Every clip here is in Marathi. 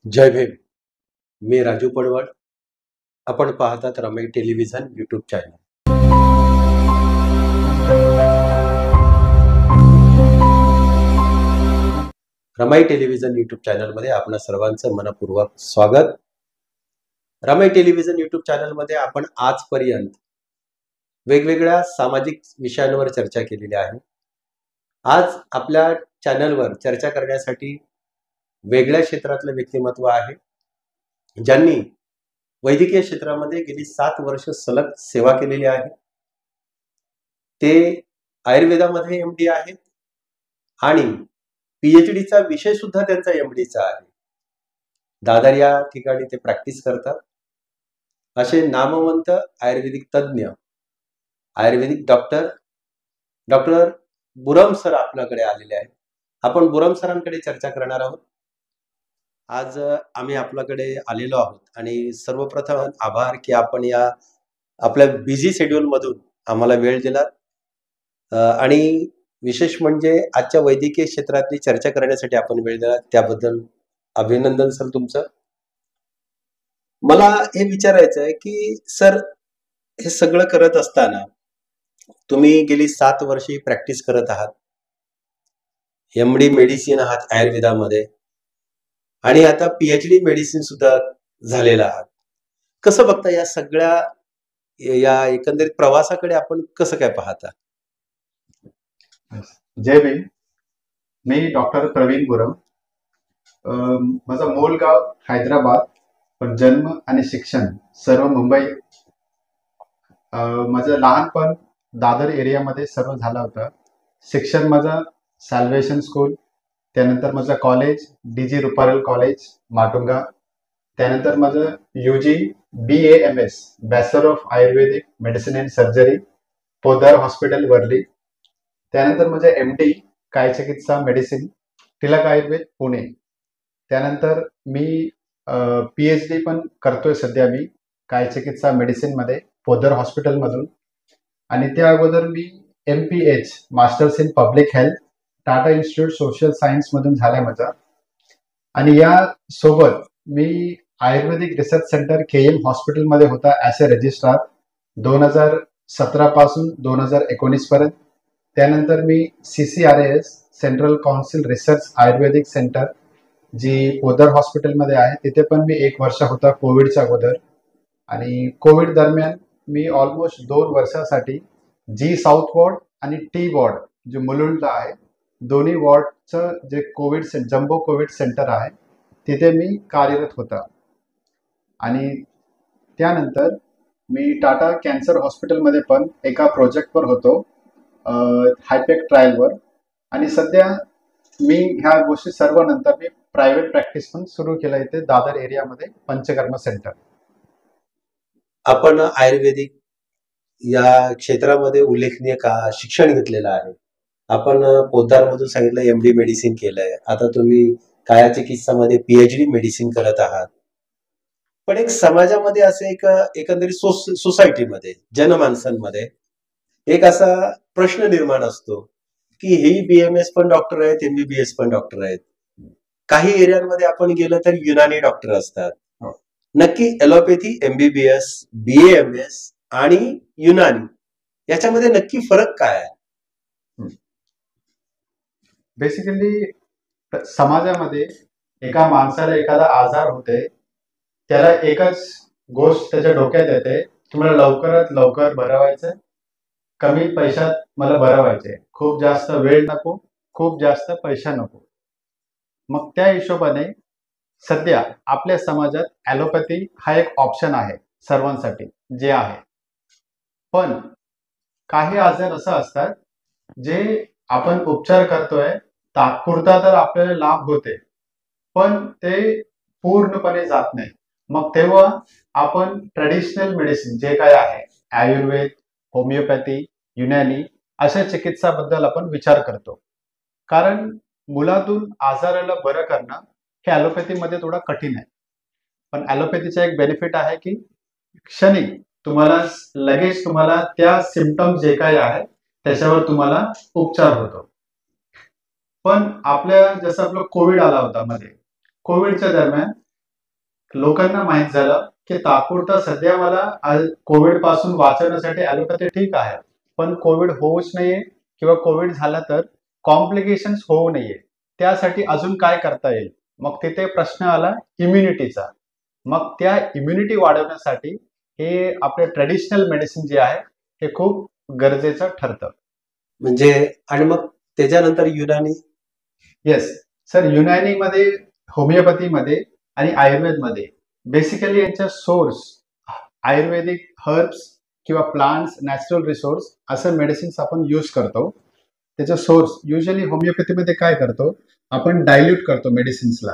जय भीम. मी राजू पडवळ. आपण पाहतात Ramai television YouTube channel. Ramai television YouTube चॅनलमध्ये आपणा सर्वांचं मनपूर्वक स्वागत. रमाई टेलिव्हिजन यूट्यूब चॅनलमध्ये आपण आजपर्यंत वेगवेगळ्या सामाजिक विषयांवर चर्चा केलेली आहे. आज आपल्या चॅनलवर चर्चा करण्यासाठी वेगळ्या क्षेत्रातलं व्यक्तिमत्व आहे, ज्यांनी वैद्यकीय क्षेत्रामध्ये गेली 7 वर्ष सलग सेवा केलेली आहे. ते आयुर्वेदामध्ये एमडी आहेत आणि पीएचडीचा विषय सुद्धा त्यांचा एमडीचा आहे. दादर या ठिकाणी ते प्रॅक्टिस करतात. असे नामवंत आयुर्वेदिक तज्ञ, आयुर्वेदिक डॉक्टर बुरम सर आपल्याकडे आलेले आहेत. आपण बुरम सरांकडे चर्चा करणार आहोत. आज आम्ही आपल्याकडे आलेलो आहोत आणि सर्वप्रथम आभार की आपण या आपल्या बिझी शेड्यूल मधून आम्हाला वेळ दिलात आणि विशेष म्हणजे आजच्या वैद्यकीय क्षेत्रातली चर्चा करण्यासाठी आपण वेळ दिला, त्याबद्दल अभिनंदन सर तुमचं. मला हे विचारायचं आहे की सर, हे सगळं करत असताना तुम्ही गेली 7 वर्षे प्रॅक्टिस करत आहात, एमडी मेडिसिन आहात आयुर्वेदामध्ये आणि आता पीएचडी मेडिसिन सुद्धा झालेला आहात. कसं बघता या सगळ्या या एकंदरीत प्रवासाकडे आपण कसं काय पाहता? जय भीम. मी डॉक्टर प्रवीण बुरम. माझा मूळ गाव हैदराबाद, पण जन्म आणि शिक्षण सर्व मुंबई. माझं लहानपण दादर एरियामध्ये सर्व झालं होतं. शिक्षण माझं सॅल्वेशन स्कूल, त्यानंतर माझं college DG Ruparel college Matunga, त्यानंतर माझं UG BAMS bachelor of Ayurvedic medicine and surgery Poddar hospital Worli, त्यानंतर माझं MD काय चिकित्सा मेडिसिन टिळक आयुर्वेद पुणे. त्यानंतर मी PhD पण करतोय सध्या मी काय चिकित्सा मेडिसिन मध्ये पोद्दार हॉस्पिटल मधून. आणि त्या अगोदर मी MPH masters in public health Tata institute social science मधून झालाय माझा. आणि या सोबत मी आयुर्वेदिक रिसर्च सेंटर KM हॉस्पिटल मध्ये होता ऍज अ रजिस्ट्रार 2017 पासून 2019 पर्यंत. त्यानंतर मी CCRAS सेंट्रल काउन्सिल रिसर्च आयुर्वेदिक सेंटर जी पोद्दार हॉस्पिटलमध्ये आहे, तिथे पण मी 1 वर्ष होता कोविडच्या अगोदर. आणि कोविड दरम्यान मी ऑलमोस्ट 2 वर्षासाठी G साऊथ वॉर्ड आणि T वॉर्ड जे मुलुंडला आहे, दोन्ही वॉर्डचं जे कोविड जम्बो कोविड सेंटर आहे तिथे मी कार्यरत होता. आणि त्यानंतर मी टाटा कॅन्सर हॉस्पिटलमध्ये पण एका प्रोजेक्टवर होतो, हायपेक ट्रायलवर. आणि सध्या मी ह्या गोष्टी सर्व नंतर मी प्रायव्हेट प्रॅक्टिस पण सुरू केलं इथे दादर एरियामध्ये पंचकर्म सेंटर. आपण आयुर्वेदिक या क्षेत्रामध्ये उल्लेखनीय शिक्षण घेतलेलं आहे. आपण पोद्दार मधून सांगितलं MD मेडिसिन केलंय, आता तुम्ही काया चिकित्सामध्ये PhD मेडिसिन करत आहात. पण एक समाजामध्ये असं एक एकंदरीत सोसायटीमध्ये जनमानसांमध्ये एक असा प्रश्न निर्माण असतो की हे BMS पण डॉक्टर आहेत, MBBS पण डॉक्टर आहेत. काही एरियांमध्ये आपण गेलं तर युनानी डॉक्टर असतात. नक्की ॲलोपॅथी, MBBS, BAMS आणि युनानी याच्यामध्ये नक्की फरक काय आहे? बेसिकली समाजामध्ये एका माणसाला एखादा आजार होते, त्याला एकच गोष्ट त्याच्या डोक्यात येते, तुम्हाला लवकरात लवकर बरं व्हायचंय, कमी पैशात मला बरं व्हायचंय, खूप जास्त वेळ नको, खूप जास्त पैसा नको. मग त्या हिशोबाने सध्या आपल्या समाजात ॲलोपॅथी हा एक ऑप्शन आहे सर्वांसाठी जे आहे. पण काही आजार असं असतात जे आपण उपचार करतोय, तात्पुरता तर आपल्याला लाभ होते, पण ते पूर्णपणे जात नाही. मग तेव्हा आपण ट्रेडिशनल मेडिसिन जे काय आहे, आयुर्वेद, होमिओपॅथी, युनानी अशा चिकित्साबद्दल आपण विचार करतो. कारण मुलातून आजाराला बरं करणं हे ॲलोपॅथीमध्ये थोडं कठीण आहे. पण ॲलोपॅथीचा एक बेनिफिट आहे की क्षणिक तुम्हाला लगेच तुम्हाला त्या सिम्पटम जे काय आहे त्याच्यावर तुम्हाला उपचार होतो. पण आपल्या जसं आपलं कोविड आला होता मध्ये, कोविडच्या दरम्यान लोकांना माहित झालं की तात्पुरता सध्या मला कोविड पासून वाचवण्यासाठी ॲलोपॅथी ठीक आहे, पण कोविड होऊच नाहीये किंवा कोविड झाला तर कॉम्प्लिकेशन्स होऊ नये, त्यासाठी अजून काय करता येईल. मग तिथे प्रश्न आला इम्युनिटीचा. मग त्या इम्युनिटी वाढवण्यासाठी हे आपले ट्रेडिशनल मेडिसिन जे आहे हे खूप गरजेचं ठरतं. म्हणजे आणि मग त्याच्यानंतर युनानी. येस सर, युनानीमध्ये, होमिओपॅथीमध्ये आणि आयुर्वेदमध्ये बेसिकली यांच्या सोर्स आयुर्वेदिक हर्ब्स किंवा प्लांट्स, नॅचरल रिसोर्स असं मेडिसिन्स आपण यूज करतो. त्याचा सोर्स युजली होमिओपॅथीमध्ये काय करतो, आपण डायल्यूट करतो मेडिसिन्सला.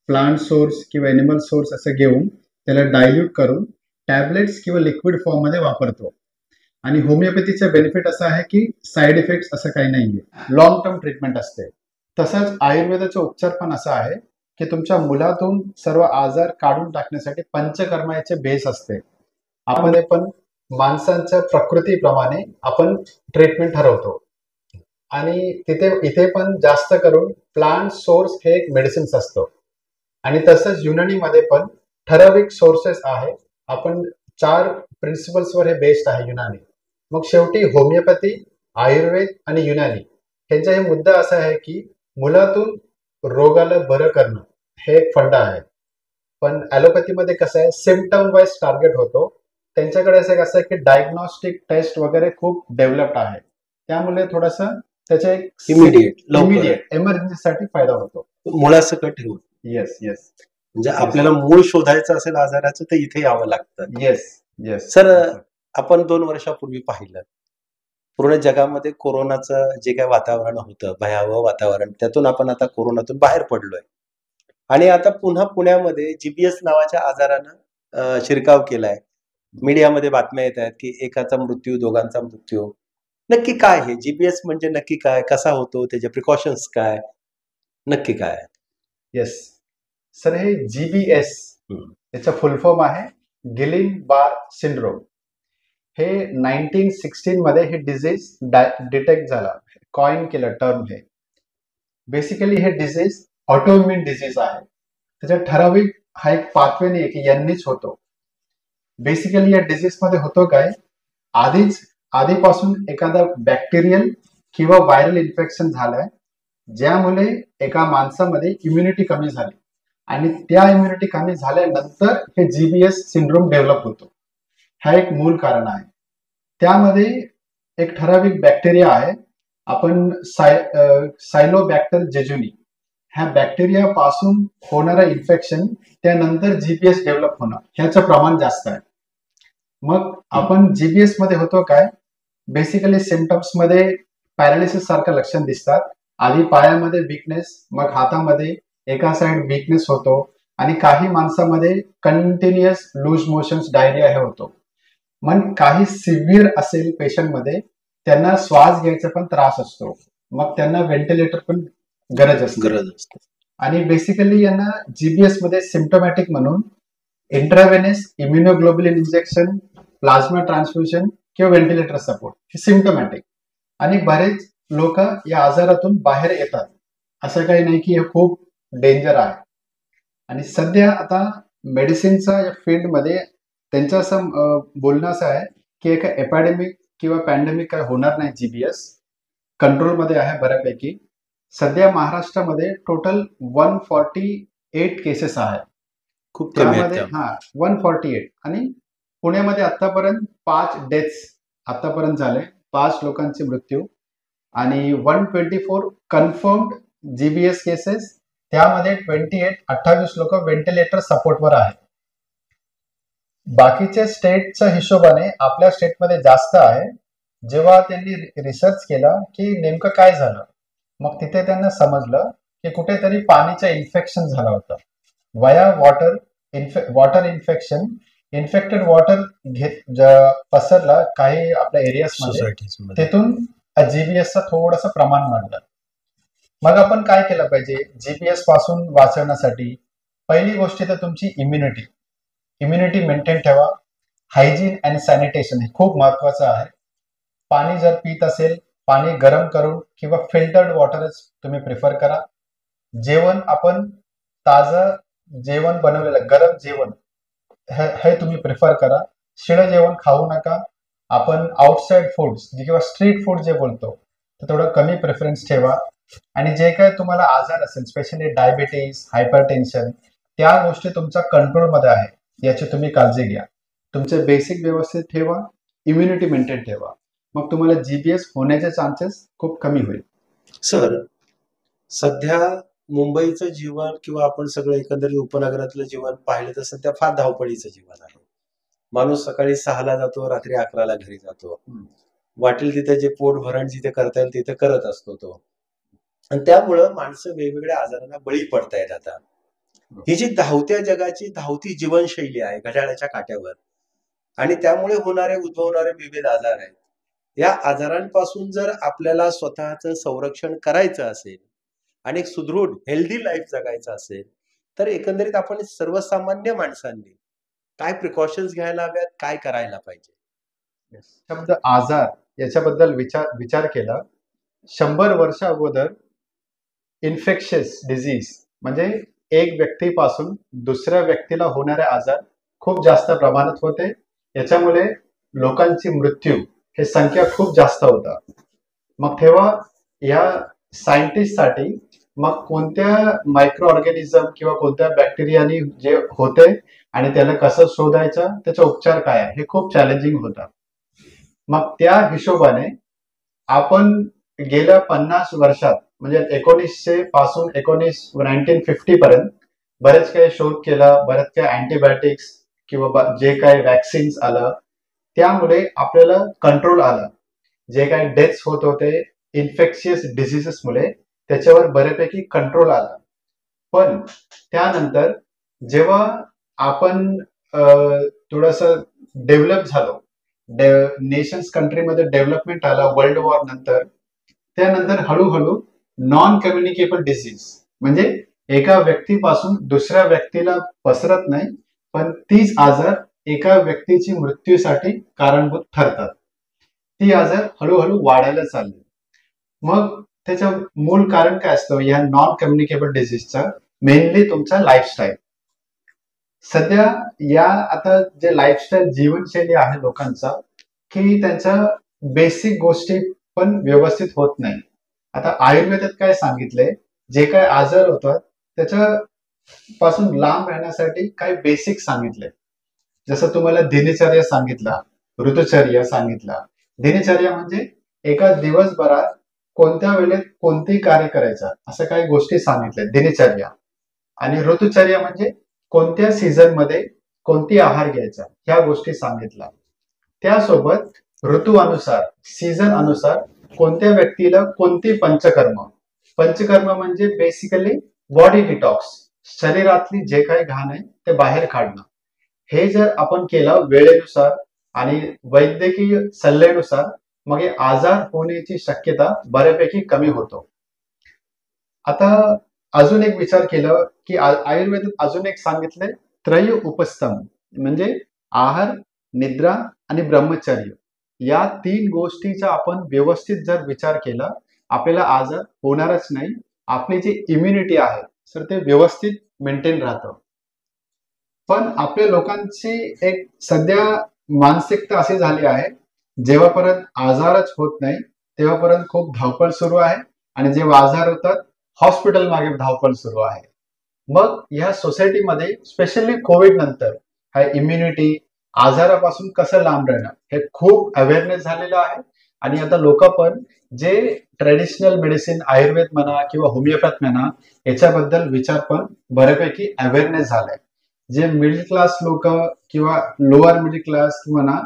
प्लांट सोर्स किंवा एनिमल सोर्स असं घेऊन त्याला डायल्यूट करून टॅबलेट्स किंवा लिक्विड फॉर्ममध्ये वापरतो. आणि होमिओपॅथीचा बेनिफिट असा आहे की साईड इफेक्ट्स असं काही नाहीये, लॉंग टर्म ट्रीटमेंट असते. तसंच आयुर्वेदाचा उपचार पण असा आहे की तुमच्या मुलातून सर्व आजार काढून टाकण्यासाठी पंचकर्म याचे बेस असते. आपण हे पण माणसांच्या प्रकृतीप्रमाणे आपण ट्रीटमेंट ठरवतो. आणि इथे पण जास्त करून प्लांट सोर्स हे एक मेडिसिन्स असतो. आणि तसंच युनानीमध्ये पण ठराविक सोर्सेस आहे. आपण 4 प्रिन्सिपल्सवर हे बेस्ड आहे युनानी. मग शेवटी होमिओपॅथी, आयुर्वेद आणि युनानी ह्यांचा हे मुद्दा असा आहे की मुलातून रोगाला बरं करणं हे एक फंडा आहे. पण ॲलोपॅथीमध्ये कसं आहे, सिम्पटम वाईज टार्गेट होतो. त्यांच्याकडे असं आहे की डायग्नॉस्टिक टेस्ट वगैरे खूप डेव्हलप्ड आहे. त्यामुळे थोडंसं त्याचा एक इमिडिएट एमर्जन्सीसाठी फायदा होतो. मुळासकट ठेवून. Yes yes. म्हणजे आपल्याला मूळ शोधायचं असेल आजाराचं तर इथे यावं लागतं. Yes yes. सर, आपण 2 वर्षापूर्वी पाहिलं पूर्ण जगामध्ये कोरोनाचं जे काही वातावरण होतं, भयावह वातावरण, त्यातून आपण आता कोरोनातून बाहेर पडलोय. आणि आता पुन्हा पुण्यामध्ये जीबीएस नावाच्या आजारानं शिरकाव केलाय. मीडियामध्ये बातम्या येत आहेत की एकाचा मृत्यू, दोघांचा मृत्यू. नक्की काय हे जीबीएस म्हणजे नक्की काय, कसा होतो, त्याचे प्रिकॉशन्स काय, नक्की काय? येस सर, हे जीबीएस याचा फुल फॉर्म आहे गिलिन बार सिंड्रोम. हे 1916 मध्ये हे डिझीज डिटेक्ट झाला, कॉइन केलं टर्म. हे बेसिकली हे डिझीज ऑटोइम्युन डिझीज आहे. त्याचा ठराविक हा एक पाथवे नाही की यांनीच होतो. बेसिकली या डिझीज मध्ये होतो काय, आधीपासून एखादा बॅक्टेरियल किंवा व्हायरल इन्फेक्शन झालंय, ज्यामुळे एका माणसामध्ये इम्युनिटी कमी झाली आणि त्या इम्युनिटी कमी झाल्यानंतर हे जीबीएस सिंड्रोम डेव्हलप होतो. हा एक मूळ कारण आहे. त्यामध्ये एक ठराविक बॅक्टेरिया आहे, आपण सायलोबॅक्टर जेजुनी, ह्या बॅक्टेरिया पासून होणारा इन्फेक्शन त्यानंतर जीबीएस डेव्हलप होणं ह्याचं प्रमाण जास्त आहे. मग आपण जीबीएस मध्ये होतो काय, बेसिकली सिम्पटम्स मध्ये पॅरालिसिस सारखं लक्षण दिसतात. आधी पायामध्ये वीकनेस, मग हातामध्ये एका साइड वीकनेस होतो आणि काही माणसामध्ये कंटिन्युअस लूज मोशन्स, डायरिया हे होतो. मग काही सिव्हिअर असेल पेशंटमध्ये त्यांना श्वास घ्यायचा पण त्रास असतो, मग त्यांना व्हेंटिलेटर पण गरज असते. आणि बेसिकली यांना जीबीएस मध्ये सिम्पटोमॅटिक म्हणून intravenous immunoglobulin injection, plasma transfusion किंवा व्हेंटिलेटर सपोर्ट हे सिम्पटोमॅटिक. आणि बरेच लोक या आजारातून बाहेर येतात. असं काही नाही की हे खूप डेंजर आहे. आणि सध्या आता मेडिसिनच्या या फील्डमध्ये त्यांचं असं बोलणं असं आहे की एक एपिडेमिक किंवा पॅन्डेमिक काय होणार नाही. जीबीएस कंट्रोलमध्ये आहे बऱ्यापैकी. सध्या महाराष्ट्रामध्ये टोटल 148 केसेस आहेत. खूप कमी त्यामध्ये 148. आणि पुण्यामध्ये आतापर्यंत 5 डेथ्स आतापर्यंत झाले, 5 लोकांचे मृत्यू आणि 124 कन्फर्म्ड जीबीएस केसेस. त्यामध्ये 28 लोक व्हेंटिलेटर सपोर्टवर आहेत. बाकीच्या स्टेटच्या हिशोबाने आपल्या स्टेटमध्ये जास्त आहे. जेव्हा त्यांनी रिसर्च केला की नेमकं काय झालं, मग तिथे त्यांना समजलं की कुठेतरी पाणीचं इन्फेक्शन झालं होतं. वया वॉटर इन्फेक्शन, इन्फेक्टेड वॉटर पसरला काही आपल्या एरियाजमध्ये, तिथून जीबीएसचं थोडंसं प्रमाण वाढलं. मग आपण काय केलं पाहिजे जीबीएस पासून वाचवण्यासाठी? पहिली गोष्ट तर तुमची इम्युनिटी मेंटेन ठेवा. हायजीन अँड सॅनिटेशन हे खूप महत्वाचं आहे. पाणी जर पित असेल, पाणी गरम करून किंवा फिल्टर्ड वॉटरच तुम्ही प्रिफर करा. जेवण आपण ताजं जेवण बनवलेलं गरम जेवण हे तुम्ही प्रिफर करा. शिळं जेवण खाऊ नका. आपण आउटसाइड फूड्स किंवा स्ट्रीट फूड जे बोलतो ते थोडं कमी प्रेफरन्स ठेवा. आणि जे काय तुम्हाला आजार असेल, स्पेशली डायबिटीज, हायपरटेन्शन, त्या गोष्टी तुमच्या कंट्रोलमध्ये आहे याची तुम्ही काळजी घ्या. तुमचे बेसिक व्यवस्थित ठेवा, इम्युनिटी मेंटेन ठेवा. मग तुम्हाला जीबीएस होण्याचे चान्सेस खूप कमी होईल. सर, सध्या मुंबईचं जीवन किंवा आपण सगळं एकंदरीत उपनगरातलं जीवन पाहिलं तर सध्या फार धावपळीचं जीवन आहे. माणूस सकाळी 6ला जातो, रात्री 11ला घरी जातो. वाटेल तिथे जे पोट भरण जिथे करता येईल तिथे करत असतो तो. आणि त्यामुळं माणसं वेगवेगळ्या आजारांना बळी पडतायत आता. ही जी धावत्या जगाची धावती जीवनशैली आहे घड्याळाच्या काट्यावर, आणि त्यामुळे उद्भवणारे विविध आजार आहेत. या आजारांपासून जर आपल्याला स्वतःचं संरक्षण करायचं असेल आणि एक सुदृढ हेल्दी लाईफ जगायचं असेल तर एकंदरीत आपण सर्वसामान्य माणसांनी काय प्रिकॉशन्स घ्यायला हव्यात, काय करायला पाहिजे? शब्द आजार याच्याबद्दल विचार केला. 100 वर्ष अगोदर इन्फेक्शियस डिझीज म्हणजे एक व्यक्तीपासून दुसऱ्या व्यक्तीला होणारे आजार खूप जास्त प्रमाणात होते. याच्यामुळे लोकांची मृत्यू हे संख्या खूप जास्त होता. मग तेव्हा या सायंटिस्टसाठी मग कोणत्या मायक्रो ऑर्गॅनिझम किंवा कोणत्या बॅक्टेरियानी जे होते आणि त्याला कसं शोधायचं, त्याचा उपचार काय आहे, हे खूप चॅलेंजिंग होता. मग त्या हिशोबाने आपण गेल्या 50 वर्षात म्हणजे 1900 पासून 1950 पर्यंत बरेच काही शोध केला, बरेच काही अँटीबायोटिक्स किंवा जे काही वॅक्सिन्स आलं, त्यामुळे आपल्याला कंट्रोल आला. जे काही डेथ्स होत होते इन्फेक्शियस डिझिजेसमुळे त्याच्यावर बऱ्यापैकी कंट्रोल आला. पण त्यानंतर जेव्हा आपण थोडस डेव्हलप झालो, नेशन्स कंट्रीमध्ये डेव्हलपमेंट आला वर्ल्ड वॉर नंतर, त्यानंतर हळूहळू नॉन कम्युनिकेबल डिसीज म्हणजे एका व्यक्तीपासून दुसऱ्या व्यक्तीला पसरत नाही, पण तीच आजार एका व्यक्तीची मृत्यूसाठी कारणभूत ठरतात. ती आजार हळूहळू वाढायला चालली. मग त्याचं मूळ कारण काय असतं या नॉन कम्युनिकेबल डिसीजचं? मेनली तुमचा लाईफस्टाईल. सध्या या आता जे लाईफस्टाईल जीवनशैली आहे लोकांचा, की त्यांच्या बेसिक गोष्टी पण व्यवस्थित होत नाही. आता आयुर्वेदात काय सांगितलंय, जे काय आजार होतात त्याच्या पासून लांब राहण्यासाठी काही बेसिक सांगितलंय. जसं तुम्हाला दिनचर्या सांगितला, ऋतुचर्या सांगितला. दिनचर्या म्हणजे एका दिवसभरात कोणत्या वेळेत कोणतेही कार्य करायचं, असं काही गोष्टी सांगितल्या दिनचर्या. आणि ऋतुचर्या म्हणजे कोणत्या सीझन मध्ये कोणती आहार घ्यायचा, ह्या गोष्टी सांगितल्या. त्यासोबत ऋतूनुसार, सीझन अनुसार कोणत्या व्यक्तीला कोणती पंचकर्म म्हणजे बेसिकली बॉडी डिटॉक्स, शरीरातली जे काही घाण आहे ते बाहेर काढणं. हे जर आपण केलं वेळेनुसार आणि वैद्यकीय सल्ल्यानुसार, मग हे आजार होण्याची शक्यता बऱ्यापैकी कमी होतो. आता अजून एक विचार केलं की आयुर्वेदात अजून एक सांगितलंय त्रय उपस्तम, म्हणजे आहार, निद्रा आणि ब्रह्मचर्य. या 3 गोष्टीचा आपण व्यवस्थित जर विचार केला, आपल्याला आजार होणारच नाही. आपली जी इम्युनिटी आहे सर ते व्यवस्थित मेंटेन राहतं. पण आपल्या लोकांची एक सध्या मानसिकता अशी झाली आहे, जेव्हापर्यंत आजारच होत नाही तेव्हापर्यंत खूप धावपळ सुरू आहे, आणि जेव्हा आजार होतात हॉस्पिटल मागे धावपळ सुरू आहे. मग ह्या सोसायटीमध्ये स्पेशली कोविड नंतर हा इम्युनिटी, आजारापासून कसं लांब राहणं हे खूप अवेअरनेस झालेलं आहे. आणि आता लोक पण जे ट्रेडिशनल मेडिसिन, आयुर्वेद म्हणा किंवा होमिओपॅथ म्हणा, याच्याबद्दल विचार पण बऱ्यापैकी अवेअरनेस झालाय. जे मिडल क्लास लोक किंवा लोअर मिडल क्लास म्हणा,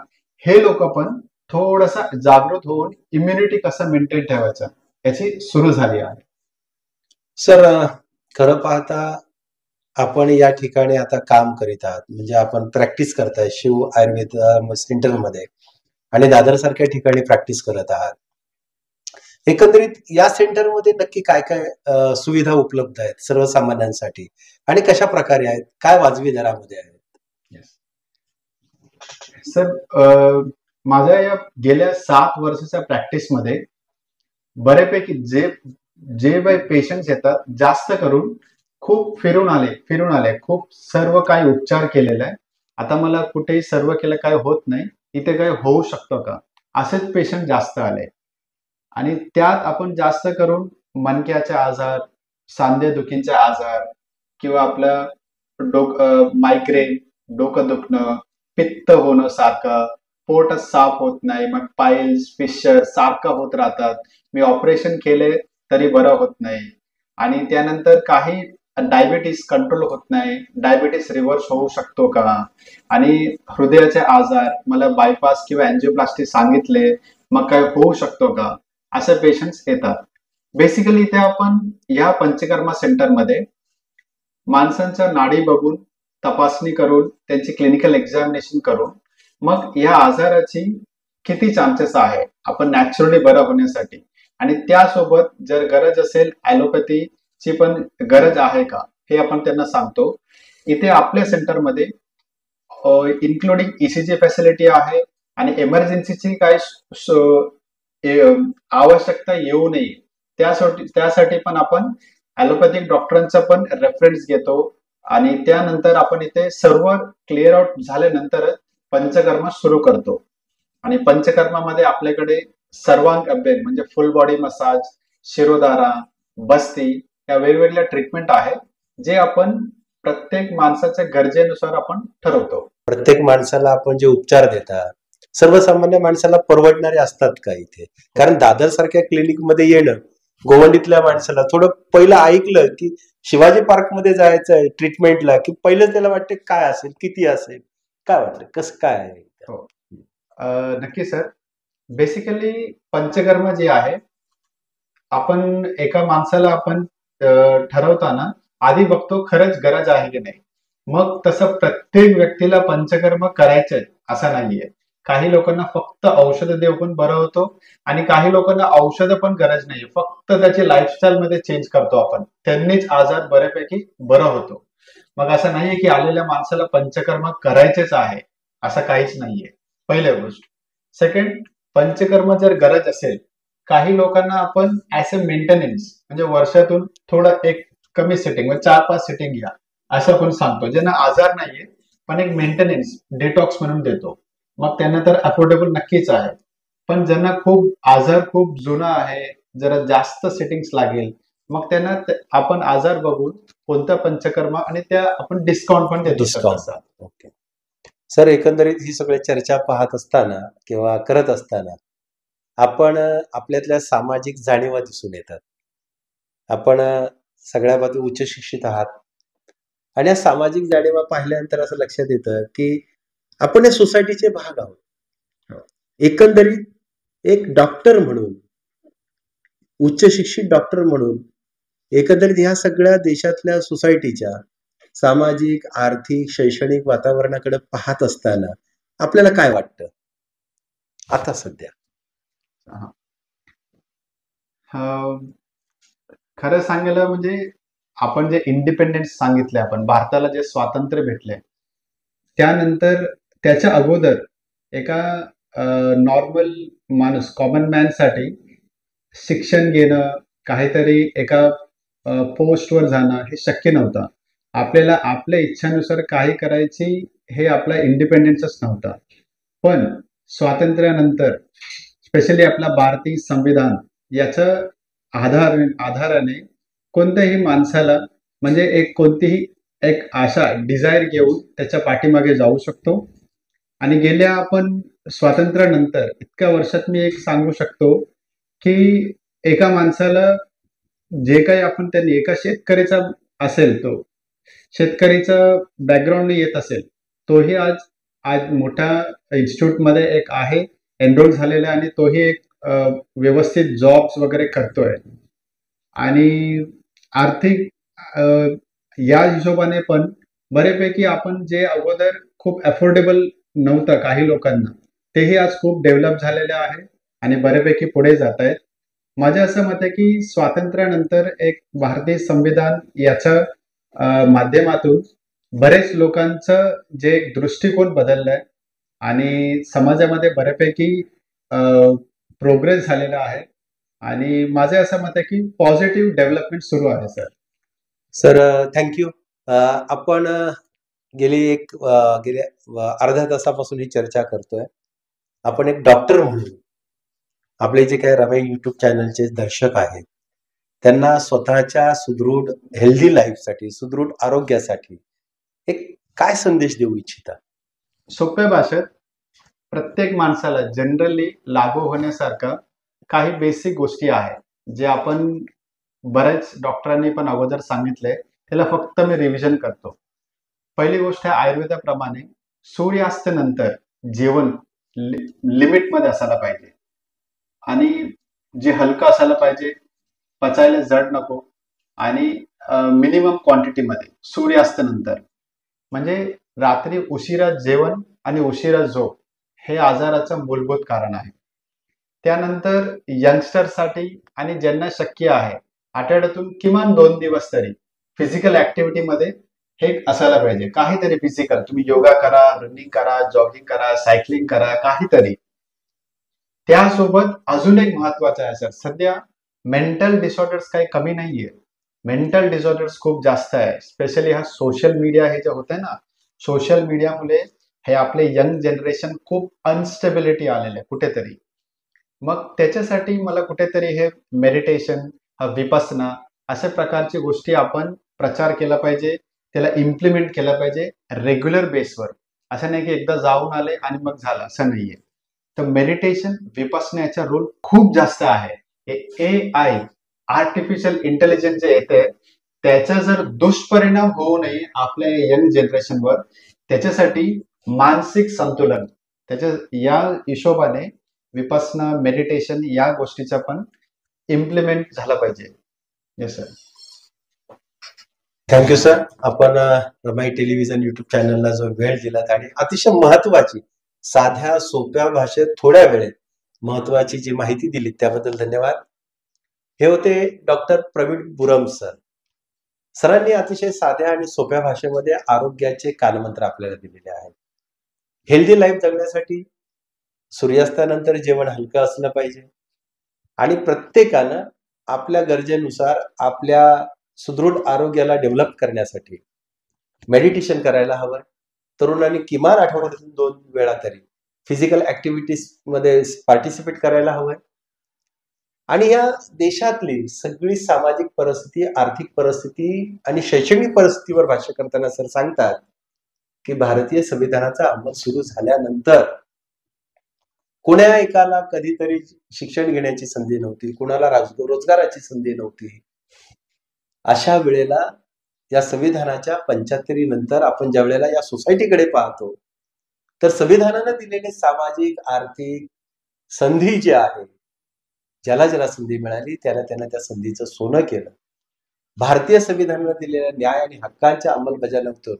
हे लोक पण थोडासा जागृत होऊन इम्युनिटी कसं मेंटेन ठेवायचं याची सुरू झाली आहे. सर, खरं पाहता आपण या ठिकाणी आता काम करीत आहात, म्हणजे आपण प्रॅक्टिस करताय शिव आयुर्वेद सेंटरमध्ये आणि दादर सारख्या ठिकाणी प्रॅक्टिस करत आहात. एकंदरीत या सेंटरमध्ये नक्की काय काय सुविधा उपलब्ध आहेत सर्वसामान्यांसाठी आणि कशा प्रकारे आहेत, काय वाजवी दरामध्ये आहेत? सर, माझ्या या गेल्या 7 वर्षाच्या प्रॅक्टिसमध्ये बऱ्यापैकी जे पेशंट्स येतात, जास्त करून खूप फिरून आले, खूप सर्व काही उपचार केलेला आहे. आता मला कुठेही सर्व केलं काय होत नाही, इथे काय होऊ शकतं का, असेच पेशंट जास्त आले. आणि त्यात आपण जास्त करून मणक्याचे आजार, सांधेदुखीचे आजार किंवा आपलं मायग्रेन, डोकं दुखणं, पित्त होणं सारखं, पोट साफ होत नाही, मग पाईल्स, फिशर सारखं होत राहतात. मी ऑपरेशन केले तरी बरं होत नाही. आणि त्यानंतर काही डायबिटीस कंट्रोल होत नाही. डायबिटीस रिव्हर्स होऊ शकतो का? आणि हृदयाचे आजार, मला बायपास किंवा अँजिओप्लास्टी सांगितले, मग काय होऊ शकतो का? असे पेशंट्स येतात. बेसिकली इथे आपण या पंचकर्मा सेंटरमध्ये माणसांच्या नाडी बघून, तपासणी करून, त्यांची क्लिनिकल एक्झामिनेशन करून, मग या आजाराची किती चान्सेस आहे आपण नॅचरली बरं होण्यासाठी, आणि त्यासोबत जर गरज असेल ॲलोपॅथीची पण गरज आहे का, हे आपण त्यांना सांगतो. इथे आपल्या सेंटरमध्ये इन्क्लुडिंग ईसीजी फॅसिलिटी आहे आणि इमर्जन्सीची काय आवश्यकता येऊ नये त्यासाठी पण आपण ॲलोपॅथिक डॉक्टरांचा पण रेफरन्स घेतो. आणि त्यानंतर आपण इथे सर्व क्लिअर आउट झाल्यानंतरच पंचकर्म सुरू करतो. आणि पंचकर्मामध्ये आपल्याकडे सर्वांग अभ्यंग म्हणजे फुल बॉडी मसाज, शिरोधारा, बस्ती या वेगवेगळ्या ट्रीटमेंट आहे, जे आपण प्रत्येक माणसाच्या गरजेनुसार आपण ठरवतो. प्रत्येक माणसाला आपण जे उपचार देतात सर्वसामान्य माणसाला परवडणारे असतात का इथे? कारण दादर सारख्या क्लिनिक मध्ये येणं गोवंडीतल्या माणसाला थोडं पहिलं ऐकलं की शिवाजी पार्क मध्ये जायचं आहे ट्रीटमेंटला, की पहिलं त्याला वाटते काय असेल, किती असेल, काय वाटतं, कसं काय आहे? हो. नक्की सर. बेसिकली पंचकर्म जे आहे, आपण एका माणसाला आपण ठरवताना आधी बघतो खरंच गरज आहे की नाही. मग तसं प्रत्येक व्यक्तीला पंचकर्म करायचंय असं नाहीये. काही लोकांना फक्त औषध देऊन बरं होतो आणि काही लोकांना औषध पण गरज नाहीये, फक्त त्याची लाईफस्टाईल मध्ये चेंज करतो आपण, त्यांनीच आजार बऱ्यापैकी बरं होतो. मग असं नाहीये की आलेल्या माणसाला पंचकर्म करायचेच आहे, असं काहीच नाहीये, पहिली गोष्ट. सेकंड, पंचकर्म जर गरज असेल, काही लोकांना आपण ऍज अ मेंटेनन्स म्हणजे वर्षातून थोडं एक कमी सिटिंग म्हणजे 4-5 सिटिंग घ्या असं आपण सांगतो. ज्यांना आजार नाहीये पण एक मेंटेनन्स डिटॉक्स म्हणून देतो, मग त्यांना तर अफोर्डेबल नक्कीच आहे. पण ज्यांना खूप आजार खूप जुना आहे, जरा जास्त सिटिंग्स लागेल, मग त्यांना आपण आजार बघून कोणता पंचकर्म आणि त्या आपण डिस्काउंट पण देतो. डिस्काउंट. ओके सर, एकंदरीत ही सगळी चर्चा पाहत असताना किंवा करत असताना आपण आपल्यातल्या सामाजिक जाणीवा दिसून येतात. आपण सगळ्या बाजू उच्च शिक्षित आहात आणि या सामाजिक जाणीवा पाहिल्यानंतर असं लक्षात येतं की आपण या सोसायटीचे भाग आहोत. एकंदरीत एक डॉक्टर म्हणून, उच्च शिक्षित डॉक्टर म्हणून एकंदरीत ह्या सगळ्या देशातल्या सोसायटीच्या सामाजिक, आर्थिक, शैक्षणिक वातावरणाकडे पाहत असताना आपल्याला काय वाटतं आता सध्या? खरं सांगायला म्हणजे आपण जे इंडिपेंडन्स सांगितले, आपण भारताला जे स्वातंत्र्य भेटले, त्यानंतर त्याच्या अगोदर एका नॉर्मल माणूस, कॉमन मॅन साठी शिक्षण घेणं, काहीतरी एका पोस्टवर जाणं हे शक्य नव्हतं. आपल्याला आपल्या इच्छानुसार काही करायची हे आपला इंडिपेंडन्सच नव्हता. पण स्वातंत्र्यानंतर स्पेशली आपला भारतीय संविधान याच्या आधाराने कोणत्याही माणसाला म्हणजे एक कोणतीही एक आशा, डिझायर घेऊन त्याच्या पाठीमागे जाऊ शकतो. आणि गेल्या आपण स्वातंत्र्यानंतर इतक्या वर्षात मी एक सांगू शकतो की एका माणसाला जे काही आपण त्यांनी एका शेतकरीचा असेल, तो शेतकरीचा बॅकग्राऊंड येत असेल, तोही आज मोठ्या इन्स्टिट्यूटमध्ये एक आहे, एनरोल झालेला आहे आणि तोही एक व्यवस्थित जॉब्स वगैरे करतोय. आणि आर्थिक या हिशोबाने पण बऱ्यापैकी आपण जे अगोदर खूप अफोर्डेबल नव्हतं काही लोकांना, तेही आज खूप डेव्हलप झालेले आहे आणि बऱ्यापैकी पुढे जात आहेत. माझं असं मत आहे की स्वातंत्र्यानंतर एक भारतीय संविधान याच्या माध्यमातून बरेच लोकांचं जे दृष्टिकोन बदललाय आणि समाजामध्ये बऱ्यापैकी प्रोग्रेस झालेला आहे. आणि माझं असं मत आहे की पॉझिटिव्ह डेव्हलपमेंट सुरू आहे सर. Sir thank you. आपण गेल्या अर्ध्या तासापासून ही चर्चा करतोय. आपण एक डॉक्टर म्हणून आपले जे काही रमेश युट्यूब चॅनलचे दर्शक आहेत त्यांना स्वतःच्या सुदृढ हेल्दी लाईफसाठी, सुदृढ आरोग्यासाठी एक काय संदेश देऊ इच्छिता? सोप्या भाषेत प्रत्येक माणसाला जनरली लागू होण्यासारखं काही बेसिक गोष्टी आहेत जे आपण बऱ्याच डॉक्टरांनी पण अगोदर सांगितले, त्याला फक्त मी रिव्हिजन करतो. पहिली गोष्ट आहे आयुर्वेदाप्रमाणे सूर्यास्तानंतर जेवण लिमिटमध्ये असायला पाहिजे आणि जे हलकं असायला पाहिजे, पचायला जड नको आणि मिनिमम क्वांटिटीमध्ये सूर्यास्तानंतर. म्हणजे रात्री उशिरा जेवण आणि उशिरा झोप हे आजाराचं मूलभूत कारण आहे. त्यानंतर यंगस्टरसाठी आणि ज्यांना शक्य आहे आठवड्यातून किमान 2 दिवस तरी फिजिकल ऍक्टिव्हिटीमध्ये हे असायला पाहिजे. काहीतरी फिजिकल, तुम्ही योगा करा, रनिंग करा, जॉगिंग करा, सायकलिंग करा, काहीतरी. त्यासोबत अजून एक महत्वाचं आहे सर, सध्या मेंटल डिसऑर्डर्स काही कमी नाहीये. मेंटल डिसऑर्डर्स खूप जास्त आहे. स्पेशली हा सोशल मीडिया हे जे होतंय ना, सोशल मीडियामुळे हे आपले यंग जनरेशन खूप अनस्टेबिलिटी आलेलं आहे कुठेतरी. मग त्याच्यासाठी मला कुठेतरी हे मेडिटेशन, विपसना अशा प्रकारची गोष्टी आपण प्रचार केला पाहिजे, त्याला इम्प्लिमेंट केला पाहिजे रेग्युलर बेसवर. असं नाही की एकदा जाऊन आले आणि मग झालं, असं नाहीये. तर मेडिटेशन, विपसनाचा रोल खूप जास्त आहे. AI आर्टिफिशियल इंटेलिजन्स जे येते त्याचा जर दुष्परिणाम होऊ नये आपल्या यंग जनरेशनवर, त्याच्यासाठी मानसिक संतुलन, त्याच्या या हिशोबाने विपसना, मेडिटेशन या गोष्टीचा पण इम्प्लिमेंट झाला पाहिजे. Yes sir. Thank you sir. आपण रमाई टेलिव्हिजन युट्यूब चॅनलला जो वेळ दिलात आणि अतिशय महत्वाची, साध्या सोप्या भाषेत थोड्या वेळेत महत्वाची जी माहिती दिली त्याबद्दल धन्यवाद. हे होते डॉक्टर प्रवीण बुरम सर. सरांनी अतिशय साध्या आणि सोप्या भाषेमध्ये आरोग्याचे कानमंत्र आपल्याला दिलेले आहेत. हेल्दी लाईफ जगण्यासाठी सूर्यास्तानंतर जेवण हलकं असलं पाहिजे आणि प्रत्येकानं आपल्या गरजेनुसार आपल्या सुदृढ आरोग्याला डेव्हलप करण्यासाठी मेडिटेशन करायला हवं. तरुणांनी किमान आठवड्यातून 2 वेळा तरी फिजिकल ऍक्टिव्हिटीज मध्ये पार्टिसिपेट करायला हवं. आणि या देशातली सगळी सामाजिक परिस्थिती, आर्थिक परिस्थिती आणि शैक्षणिक परिस्थितीवर भाष्य करताना सर सांगतात की भारतीय संविधानाचा अंमल सुरू झाल्यानंतर कोण्या एकाला कधीतरी शिक्षण घेण्याची संधी नव्हती, कुणाला रोजगाराची संधी नव्हती. अशा वेळेला या संविधानाच्या 75 नंतर आपण ज्या वेळेला या सोसायटीकडे पाहतो तर संविधानानं दिलेले सामाजिक, आर्थिक संधी जे आहे, ज्याला ज्याला संधी मिळाली त्याला त्या संधीचं सोनं केलं. भारतीय संविधानानं दिलेल्या न्याय आणि हक्कांच्या अंमलबजावणीतून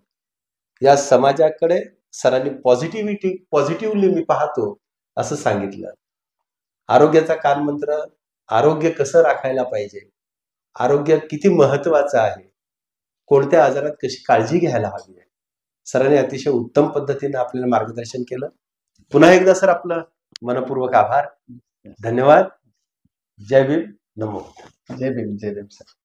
या समाजाकडे सरांनी पॉझिटिव्हली मी पाहतो असं सांगितलं. आरोग्याचा कानमंत्र, आरोग्य कसं राखायला पाहिजे, आरोग्य किती महत्वाचं आहे, कोणत्या आजारात कशी काळजी घ्यायला हवी आहे, सरांनी अतिशय उत्तम पद्धतीने आपल्याला मार्गदर्शन केलं. पुन्हा एकदा सर आपलं मनपूर्वक आभार, धन्यवाद. जय भीम, नमो. जय भीम, जय भीम सर.